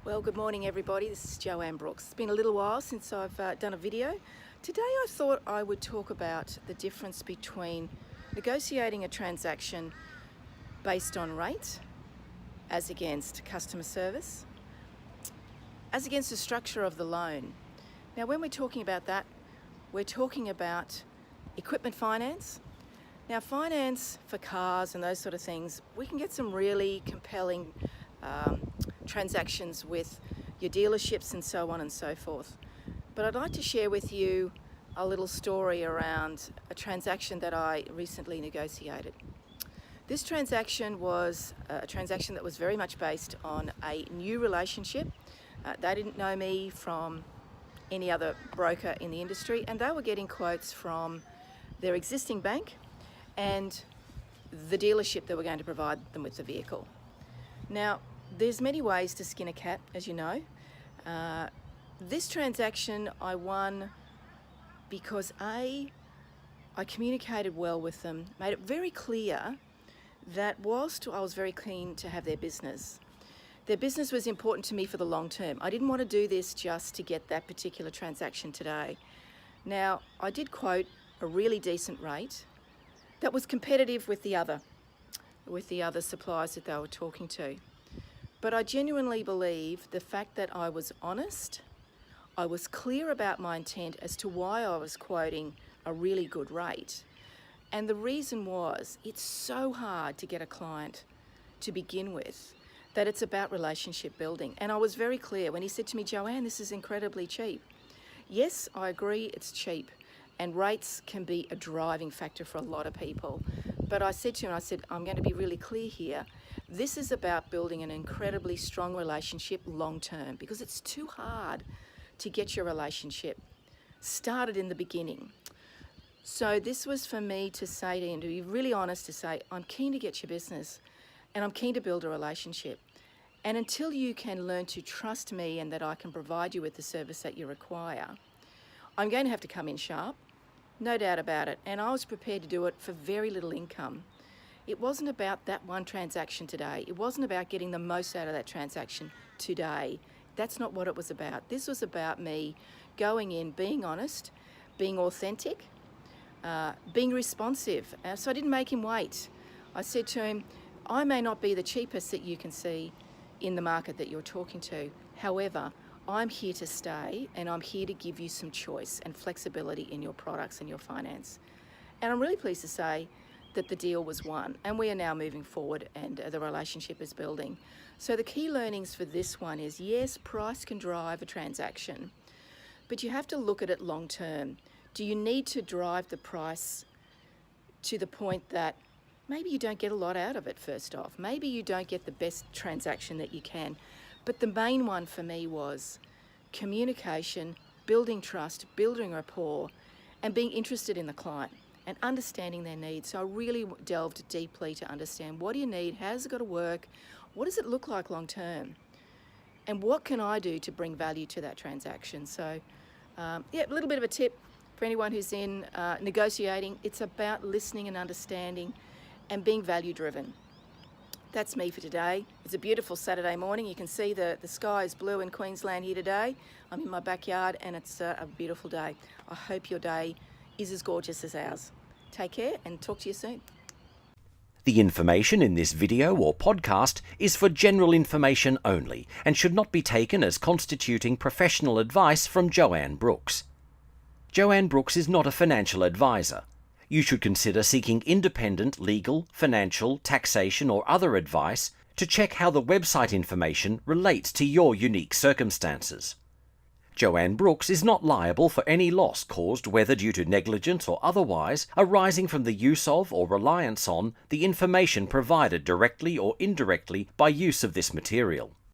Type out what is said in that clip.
Well, good morning everybody. This is Joanne Brooks. It's been a little while since I've done a video. Today I thought I would talk about the difference between negotiating a transaction based on rate as against customer service, as against the structure of the loan. Now when we're talking about that, we're talking about equipment finance. Now finance for cars and those sort of things, we can get some really compelling transactions with your dealerships and so on and so forth. But I'd like to share with you a little story around a transaction that I recently negotiated. This transaction was a transaction that was very much based on a new relationship. They didn't know me from any other broker in the industry, and they were getting quotes from their existing bank and the dealership that were going to provide them with the vehicle. Now, there's many ways to skin a cat, as you know. This transaction I won because I communicated well with them, made it very clear that whilst I was very keen to have their business was important to me for the long term. I didn't want to do this just to get that particular transaction today. Now, I did quote a really decent rate that was competitive with the other suppliers that they were talking to. But I genuinely believe the fact that I was honest, I was clear about my intent as to why I was quoting a really good rate. And the reason was, it's so hard to get a client to begin with that it's about relationship building. And I was very clear when he said to me, Joanne, this is incredibly cheap. Yes, I agree it's cheap, and rates can be a driving factor for a lot of people. But I said to him, I'm going to be really clear here. This is about building an incredibly strong relationship long term, because it's too hard to get your relationship started in the beginning. So this was for me to say to him, to be really honest, to say, I'm keen to get your business and I'm keen to build a relationship. And until you can learn to trust me and that I can provide you with the service that you require, I'm going to have to come in sharp, no doubt about it. And I was prepared to do it for very little income. It wasn't about that one transaction today. It wasn't about getting the most out of that transaction today. That's not what it was about. This was about me going in, being honest, being authentic, being responsive. So I didn't make him wait. I said to him, I may not be the cheapest that you can see in the market that you're talking to. However, I'm here to stay, and I'm here to give you some choice and flexibility in your products and your finance. And I'm really pleased to say that the deal was won, and we are now moving forward, and the relationship is building. So the key learnings for this one is, yes, price can drive a transaction, but you have to look at it long term. Do you need to drive the price to the point that maybe you don't get a lot out of it first off? Maybe you don't get the best transaction that you can. But the main one for me was communication, building trust, building rapport, and being interested in the client and understanding their needs. So I really delved deeply to understand, what do you need? How's it got to work? What does it look like long term? And what can I do to bring value to that transaction? So yeah, a little bit of a tip for anyone who's in negotiating. It's about listening and understanding and being value driven. That's me for today. It's a beautiful Saturday morning. You can see the sky is blue in Queensland here today. I'm in my backyard and it's a beautiful day. I hope your day is as gorgeous as ours. Take care and talk to you soon. The information in this video or podcast is for general information only and should not be taken as constituting professional advice from Joanne Brooks. Joanne Brooks is not a financial advisor. You should consider seeking independent legal, financial, taxation or other advice to check how the website information relates to your unique circumstances. Joanne Brooks is not liable for any loss caused, whether due to negligence or otherwise, arising from the use of or reliance on the information provided directly or indirectly by use of this material.